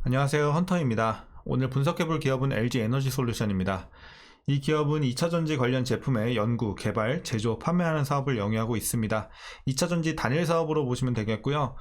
안녕하세요, 헌터입니다. 오늘 분석해볼 기업은 LG에너지솔루션입니다. 이 기업은 2차전지 관련 제품의 연구, 개발, 제조, 판매하는 사업을 영위하고 있습니다. 2차전지 단일 사업으로 보시면 되겠고요.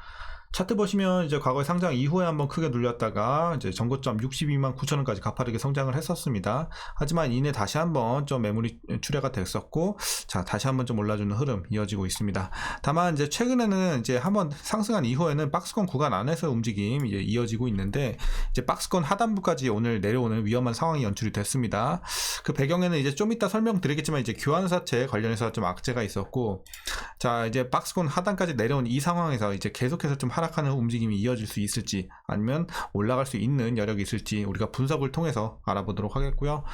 차트 보시면 이제 과거에 상장 이후에 한번 크게 눌렸다가 이제 전고점 62만 9천원까지 가파르게 성장을 했었습니다. 하지만 이내 다시 한번 좀 매물이 출회가 됐었고, 자, 다시 한번 좀 올라주는 흐름 이어지고 있습니다. 다만 이제 최근에는 이제 한번 상승한 이후에는 박스권 구간 안에서 움직임 이제 이어지고 있는데, 이제 박스권 하단부까지 오늘 내려오는 위험한 상황이 연출이 됐습니다. 그 배경에는 이제 좀 이따 설명드리겠지만 이제 교환사채 관련해서 좀 악재가 있었고, 자, 이제 박스권 하단까지 내려온 이 상황에서 이제 계속해서 좀 하락하는 움직임이 이어질 수 있을지, 아니면 올라갈 수 있는 여력이 있을지 우리가 분석을 통해서 알아보도록 하겠고요.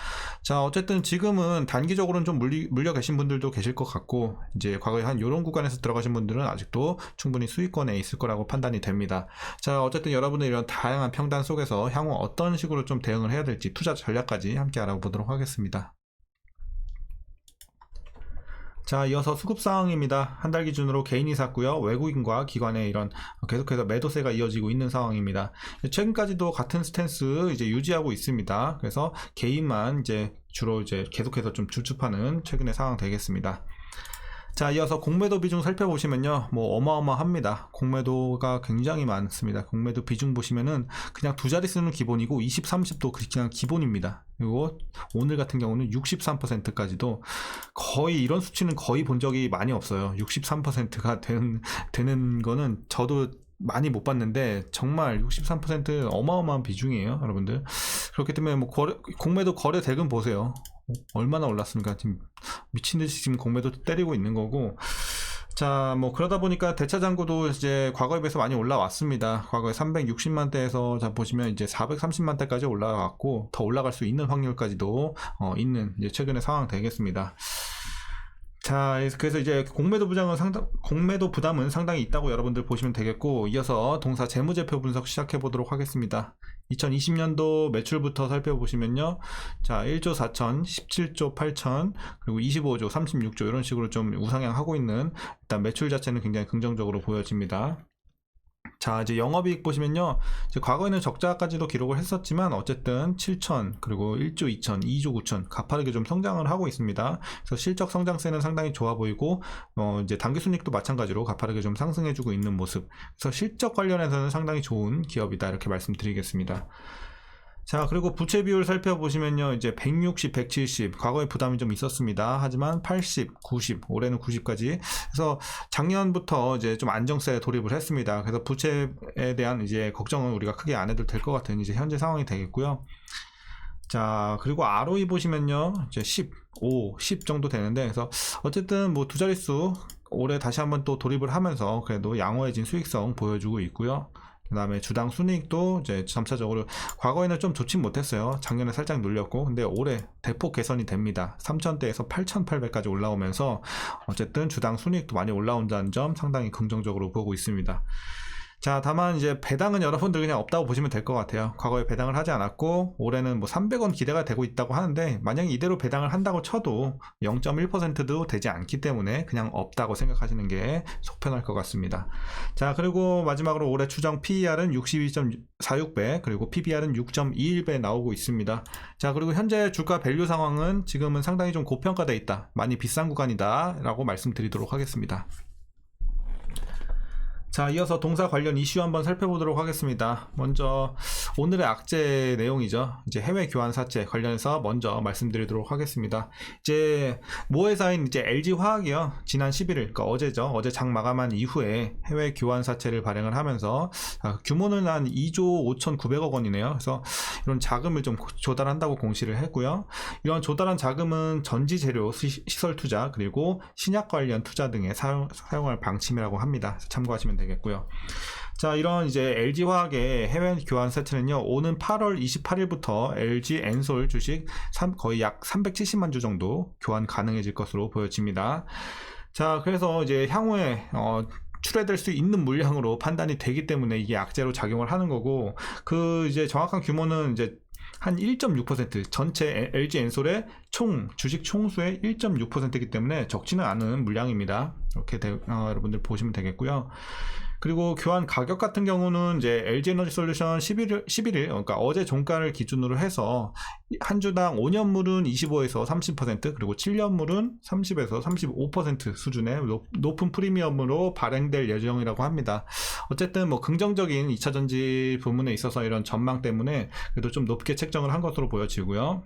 자, 어쨌든 지금은 단기적으로는 좀 물려 계신 분들도 계실 것 같고, 이제 과거에 한 요런 구간에서 들어가신 분들은 아직도 충분히 수익권에 있을 거라고 판단이 됩니다. 자, 어쨌든 여러분의 이런 다양한 평단 속에서 향후 어떤 식으로 좀 대응을 해야 될지, 투자 전략까지 함께 알아보도록 하겠습니다. 자, 이어서 수급 상황입니다. 한 달 기준으로 개인이 샀고요. 외국인과 기관의 이런 계속해서 매도세가 이어지고 있는 상황입니다. 최근까지도 같은 스탠스 이제 유지하고 있습니다. 그래서 개인만 이제 주로 이제 계속해서 좀 주춤하는 최근의 상황 되겠습니다. 자, 이어서 공매도 비중 살펴보시면요, 뭐 어마어마합니다. 공매도가 굉장히 많습니다. 공매도 비중 보시면은 그냥 두 자릿수는 기본이고 20, 30도 그냥 기본입니다. 그리고 오늘 같은 경우는 63%까지도 거의 이런 수치는 거의 본 적이 많이 없어요. 63%가 되는 거는 저도 많이 못 봤는데 정말 63% 어마어마한 비중이에요, 여러분들. 그렇기 때문에 뭐 공매도 거래 대금 보세요. 얼마나 올랐습니까? 지금 미친듯이 지금 공매도 때리고 있는 거고. 자, 뭐 그러다 보니까 대차장고도 이제 과거에 비해서 많이 올라왔습니다. 과거에 360만대에서 자 보시면 이제 430만대까지 올라왔고, 더 올라갈 수 있는 확률까지도 있는 이제 최근의 상황 되겠습니다. 자, 그래서 이제 공매도 부담은 상당히 있다고 여러분들 보시면 되겠고, 이어서 동사 재무제표 분석 시작해 보도록 하겠습니다. 2020년도 매출부터 살펴보시면요, 자, 1조 4천, 17조 8천, 그리고 25조, 36조 이런 식으로 좀 우상향하고 있는, 일단 매출 자체는 굉장히 긍정적으로 보여집니다. 자, 이제 영업이익 보시면요, 이제 과거에는 적자까지도 기록을 했었지만 어쨌든 7천, 그리고 1조 2천, 2조 9천 가파르게 좀 성장을 하고 있습니다. 그래서 실적 성장세는 상당히 좋아 보이고, 이제 당기순이익도 마찬가지로 가파르게 좀 상승해주고 있는 모습. 그래서 실적 관련해서는 상당히 좋은 기업이다, 이렇게 말씀드리겠습니다. 자, 그리고 부채 비율 살펴보시면요, 이제 160, 170 과거에 부담이 좀 있었습니다. 하지만 80, 90 올해는 90까지. 그래서 작년부터 이제 좀 안정세에 돌입을 했습니다. 그래서 부채에 대한 이제 걱정은 우리가 크게 안 해도 될 것 같은 이제 현재 상황이 되겠고요. 자, 그리고 ROE 보시면요, 이제 15, 10 정도 되는데, 그래서 어쨌든 뭐 두 자릿수 올해 다시 한번 또 돌입을 하면서 그래도 양호해진 수익성 보여주고 있고요. 그 다음에 주당 순이익도 이제 점차적으로, 과거에는 좀 좋진 못했어요. 작년에 살짝 눌렸고, 근데 올해 대폭 개선이 됩니다. 3,000대에서 8,800까지 올라오면서 어쨌든 주당 순이익도 많이 올라온다는 점 상당히 긍정적으로 보고 있습니다. 자, 다만 이제 배당은 여러분들 그냥 없다고 보시면 될 것 같아요. 과거에 배당을 하지 않았고, 올해는 뭐 300원 기대가 되고 있다고 하는데, 만약에 이대로 배당을 한다고 쳐도 0.1%도 되지 않기 때문에 그냥 없다고 생각하시는 게 속편할 것 같습니다. 자, 그리고 마지막으로 올해 추정 PER은 62.46배, 그리고 PBR은 6.21배 나오고 있습니다. 자, 그리고 현재 주가 밸류 상황은 지금은 상당히 좀 고평가되어 있다, 많이 비싼 구간이다 라고 말씀드리도록 하겠습니다. 자, 이어서 동사 관련 이슈 한번 살펴보도록 하겠습니다. 먼저 오늘의 악재 내용이죠. 이제 해외 교환 사채 관련해서 먼저 말씀드리도록 하겠습니다. 이제 모회사인 이제 LG화학이요, 지난 11일, 그러니까 어제죠. 어제 장 마감한 이후에 해외 교환 사채를 발행을 하면서 규모는 한 2조 5,900억 원이네요. 그래서 이런 자금을 좀 조달한다고 공시를 했고요. 이런 조달한 자금은 전지 재료 시설 투자, 그리고 신약 관련 투자 등에 사용할 방침이라고 합니다. 참고하시면 되겠고요. 자, 이런 이제 LG화학의 해외 교환 사채는요, 오는 8월 28일부터 LG 엔솔 주식 거의 약 370만 주 정도 교환 가능해질 것으로 보여집니다. 자, 그래서 이제 향후에 출회될 수 있는 물량으로 판단이 되기 때문에 이게 악재로 작용을 하는 거고, 그 이제 정확한 규모는 이제 한 1.6%, 전체 LG 엔솔의 주식 총수의 1.6%이기 때문에 적지는 않은 물량입니다. 이렇게 여러분들 보시면 되겠고요. 그리고 교환 가격 같은 경우는 이제 LG에너지솔루션 11일 그러니까 어제 종가를 기준으로 해서 한 주당 5년물은 25에서 30% 그리고 7년물은 30에서 35% 수준의 높은 프리미엄으로 발행될 예정이라고 합니다. 어쨌든 뭐 긍정적인 2차전지 부문에 있어서 이런 전망 때문에 그래도 좀 높게 책정을 한 것으로 보여지고요.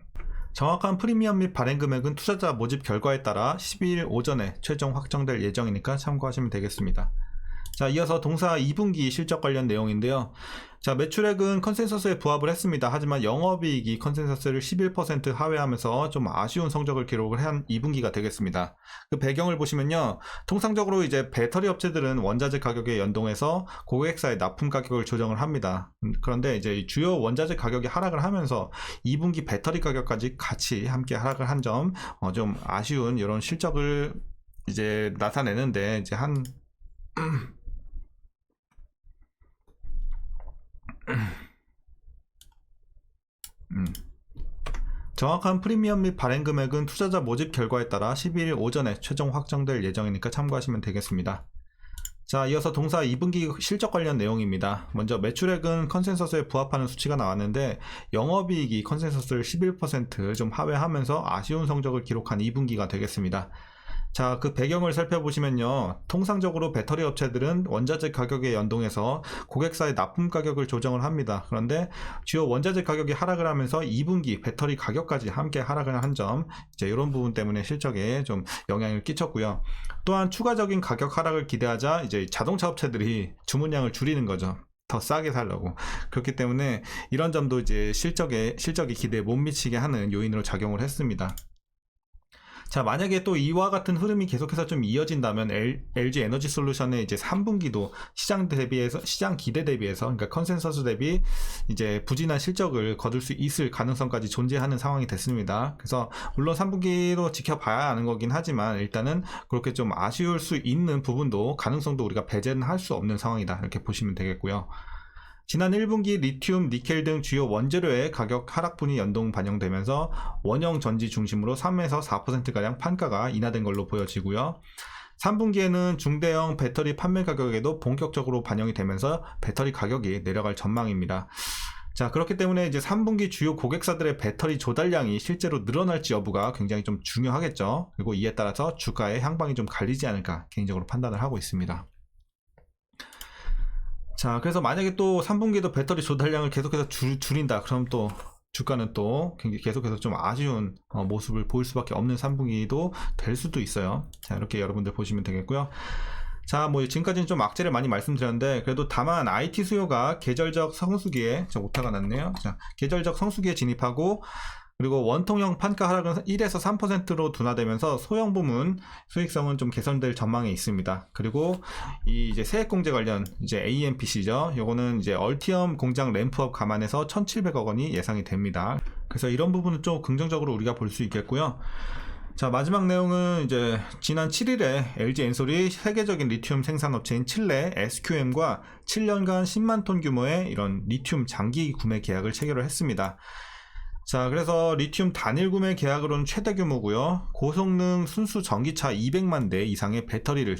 정확한 프리미엄 및 발행 금액은 투자자 모집 결과에 따라 12일 오전에 최종 확정될 예정이니까 참고하시면 되겠습니다. 자, 이어서 동사 2분기 실적 관련 내용인데요. 자, 매출액은 컨센서스에 부합을 했습니다. 하지만 영업이익이 컨센서스를 11% 하회하면서 좀 아쉬운 성적을 기록을 한 2분기가 되겠습니다. 그 배경을 보시면요. 통상적으로 이제 배터리 업체들은 원자재 가격에 연동해서 고객사의 납품 가격을 조정을 합니다. 그런데 이제 주요 원자재 가격이 하락을 하면서 2분기 배터리 가격까지 같이 함께 하락을 한 점 좀 아쉬운 이런 실적을 이제 나타내는데 이제 정확한 프리미엄 및 발행 금액은 투자자 모집 결과에 따라 12일 오전에 최종 확정될 예정이니까 참고하시면 되겠습니다. 자, 이어서 동사 2분기 실적 관련 내용입니다. 먼저 매출액은 컨센서스에 부합하는 수치가 나왔는데 영업이익이 컨센서스를 11% 하회하면서 아쉬운 성적을 기록한 2분기가 되겠습니다. 자, 그 배경을 살펴보시면요. 통상적으로 배터리 업체들은 원자재 가격에 연동해서 고객사의 납품 가격을 조정을 합니다. 그런데 주요 원자재 가격이 하락을 하면서 2분기 배터리 가격까지 함께 하락을 한 점, 이제 이런 부분 때문에 실적에 좀 영향을 끼쳤고요. 또한 추가적인 가격 하락을 기대하자 이제 자동차 업체들이 주문량을 줄이는 거죠. 더 싸게 살려고. 그렇기 때문에 이런 점도 이제 실적이 기대에 못 미치게 하는 요인으로 작용을 했습니다. 자, 만약에 또 이와 같은 흐름이 계속해서 좀 이어진다면 LG 에너지 솔루션의 이제 3분기도 시장 기대 대비해서 그러니까 컨센서스 대비 이제 부진한 실적을 거둘 수 있을 가능성까지 존재하는 상황이 됐습니다. 그래서 물론 3분기도 지켜봐야 하는 거긴 하지만 일단은 그렇게 좀 아쉬울 수 있는 부분도 가능성도 우리가 배제는 할 수 없는 상황이다. 이렇게 보시면 되겠고요. 지난 1분기 리튬, 니켈 등 주요 원재료의 가격 하락분이 연동 반영되면서 원형 전지 중심으로 3에서 4%가량 판가가 인하된 걸로 보여지고요. 3분기에는 중대형 배터리 판매 가격에도 본격적으로 반영이 되면서 배터리 가격이 내려갈 전망입니다. 자, 그렇기 때문에 이제 3분기 주요 고객사들의 배터리 조달량이 실제로 늘어날지 여부가 굉장히 좀 중요하겠죠. 그리고 이에 따라서 주가의 향방이 좀 갈리지 않을까 개인적으로 판단을 하고 있습니다. 자, 그래서 만약에 또 3분기도 배터리 조달량을 계속해서 줄인다. 그럼 또 주가는 또 계속해서 좀 아쉬운 모습을 보일 수밖에 없는 3분기도 될 수도 있어요. 자, 이렇게 여러분들 보시면 되겠고요. 자, 뭐 지금까지는 좀 악재를 많이 말씀드렸는데 그래도 다만 IT 수요가 계절적 성수기에 오타가 났네요. 자, 계절적 성수기에 진입하고 그리고 원통형 판가 하락은 1에서 3%로 둔화되면서 소형 부문 수익성은 좀 개선될 전망이 있습니다. 그리고 이 이제 세액공제 관련 이제 AMPC죠. 요거는 이제 얼티엄 공장 램프업 감안해서 1,700억 원이 예상이 됩니다. 그래서 이런 부분은 좀 긍정적으로 우리가 볼 수 있겠고요. 자, 마지막 내용은 이제 지난 7일에 LG 엔솔이 세계적인 리튬 생산업체인 칠레 SQM과 7년간 10만 톤 규모의 이런 리튬 장기 구매 계약을 체결을 했습니다. 자, 그래서 리튬 단일 구매 계약으로는 최대 규모고요. 고성능 순수 전기차 200만 대 이상의 배터리를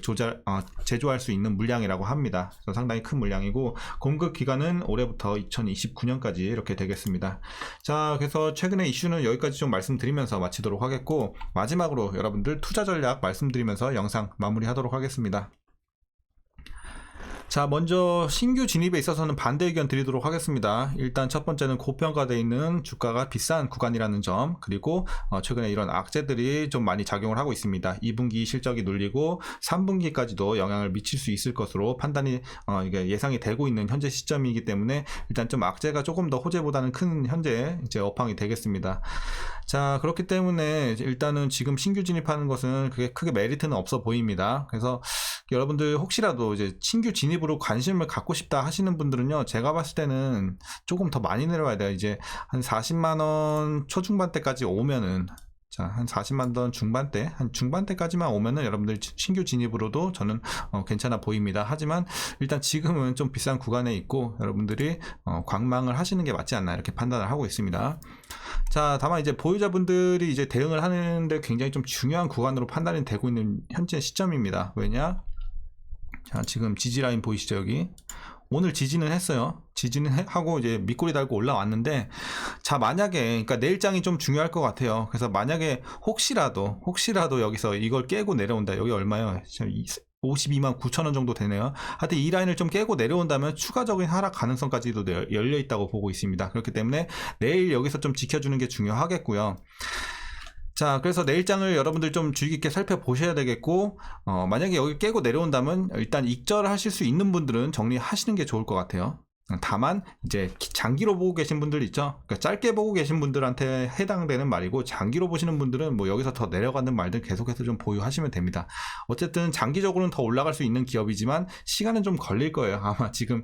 제조할 수 있는 물량이라고 합니다. 그래서 상당히 큰 물량이고 공급 기간은 올해부터 2029년까지 이렇게 되겠습니다. 자, 그래서 최근의 이슈는 여기까지 좀 말씀드리면서 마치도록 하겠고 마지막으로 여러분들 투자 전략 말씀드리면서 영상 마무리하도록 하겠습니다. 자, 먼저 신규 진입에 있어서는 반대 의견 드리도록 하겠습니다. 일단 첫 번째는 고평가되어 있는 주가가 비싼 구간이라는 점, 그리고 최근에 이런 악재들이 좀 많이 작용을 하고 있습니다. 2분기 실적이 눌리고 3분기까지도 영향을 미칠 수 있을 것으로 판단이 이게 예상이 되고 있는 현재 시점이기 때문에 일단 좀 악재가 조금 더 호재보다는 큰 현재 이제 업황이 되겠습니다. 자, 그렇기 때문에 일단은 지금 신규 진입하는 것은 그게 크게 메리트는 없어 보입니다. 그래서 여러분들 혹시라도 이제 신규 진입으로 관심을 갖고 싶다 하시는 분들은요, 제가 봤을 때는 조금 더 많이 내려와야 돼요. 이제 한 40만원 초중반대까지 오면은, 자, 한 40만원 중반대, 한 중반대까지만 오면은 여러분들 신규 진입으로도 저는 괜찮아 보입니다. 하지만 일단 지금은 좀 비싼 구간에 있고 여러분들이 관망을 하시는 게 맞지 않나 이렇게 판단을 하고 있습니다. 자, 다만 이제 보유자분들이 이제 대응을 하는데 굉장히 좀 중요한 구간으로 판단이 되고 있는 현재 시점입니다. 왜냐? 자, 지금 지지 라인 보이시죠? 여기 오늘 지지는 했어요. 지지는 하고 이제 밑꼬리 달고 올라왔는데, 자, 만약에 그러니까 내일장이 좀 중요할 것 같아요. 그래서 만약에 혹시라도 여기서 이걸 깨고 내려온다. 여기 얼마요? 52만 9천 원 정도 되네요. 하여튼 이 라인을 좀 깨고 내려온다면 추가적인 하락 가능성까지도 열려 있다고 보고 있습니다. 그렇기 때문에 내일 여기서 좀 지켜주는 게 중요하겠고요. 자, 그래서 내일장을 여러분들 좀 주의 깊게 살펴보셔야 되겠고, 만약에 여기 깨고 내려온다면 일단 익절하실 수 있는 분들은 정리하시는 게 좋을 것 같아요. 다만 이제 장기로 보고 계신 분들 있죠. 그러니까 짧게 보고 계신 분들한테 해당되는 말이고, 장기로 보시는 분들은 뭐 여기서 더 내려가는 말들 계속해서 좀 보유하시면 됩니다. 어쨌든 장기적으로는 더 올라갈 수 있는 기업이지만 시간은 좀 걸릴 거예요. 아마 지금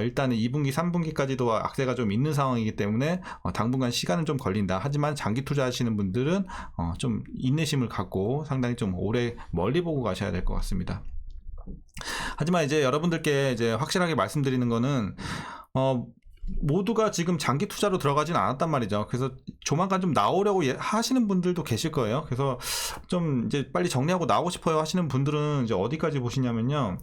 일단은 2분기 3분기까지도 악세가 좀 있는 상황이기 때문에 당분간 시간은 좀 걸린다. 하지만 장기 투자하시는 분들은 좀 인내심을 갖고 상당히 좀 오래 멀리 보고 가셔야 될 것 같습니다. 하지만 이제 여러분들께 이제 확실하게 말씀드리는 거는, 모두가 지금 장기 투자로 들어가진 않았단 말이죠. 그래서 조만간 좀 나오려고 하시는 분들도 계실 거예요. 그래서 좀 이제 빨리 정리하고 나오고 싶어요 하시는 분들은 이제 어디까지 보시냐면요.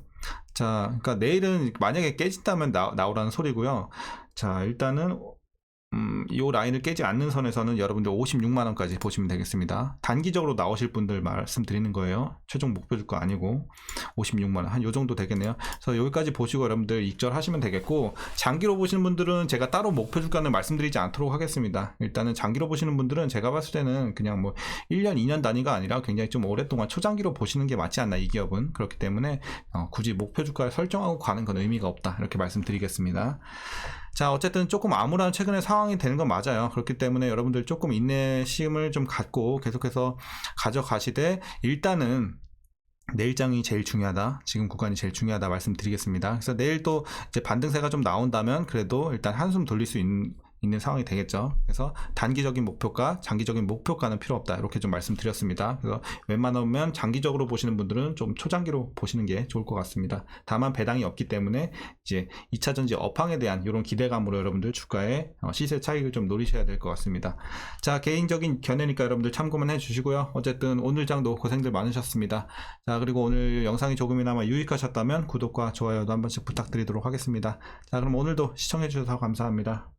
자, 그러니까 내일은 만약에 깨진다면 나오라는 소리고요. 자, 일단은 이 라인을 깨지 않는 선에서는 여러분들 56만원까지 보시면 되겠습니다. 단기적으로 나오실 분들 말씀드리는 거예요. 최종 목표 주가 아니고 56만원 한 요 정도 되겠네요. 그래서 여기까지 보시고 여러분들 익절하시면 되겠고, 장기로 보시는 분들은 제가 따로 목표 주가는 말씀드리지 않도록 하겠습니다. 일단은 장기로 보시는 분들은 제가 봤을 때는 그냥 뭐 1년 2년 단위가 아니라 굉장히 좀 오랫동안 초장기로 보시는 게 맞지 않나, 이 기업은. 그렇기 때문에 굳이 목표 주가를 설정하고 가는 건 의미가 없다, 이렇게 말씀드리겠습니다. 자, 어쨌든 조금 암울한 최근의 상황이 되는 건 맞아요. 그렇기 때문에 여러분들 조금 인내심을 좀 갖고 계속해서 가져가시되, 일단은 내일장이 제일 중요하다, 지금 구간이 제일 중요하다 말씀드리겠습니다. 그래서 내일 또 이제 반등세가 좀 나온다면 그래도 일단 한숨 돌릴 수 있는 상황이 되겠죠. 그래서 단기적인 목표가, 장기적인 목표가는 필요 없다, 이렇게 좀 말씀드렸습니다. 그래서 웬만하면 장기적으로 보시는 분들은 좀 초장기로 보시는 게 좋을 것 같습니다. 다만 배당이 없기 때문에 이제 2차전지 업황에 대한 이런 기대감으로 여러분들 주가의 시세 차익을 좀 노리셔야 될 것 같습니다. 자, 개인적인 견해니까 여러분들 참고만 해주시고요. 어쨌든 오늘 장도 고생들 많으셨습니다. 자, 그리고 오늘 영상이 조금이나마 유익하셨다면 구독과 좋아요도 한 번씩 부탁드리도록 하겠습니다. 자, 그럼 오늘도 시청해주셔서 감사합니다.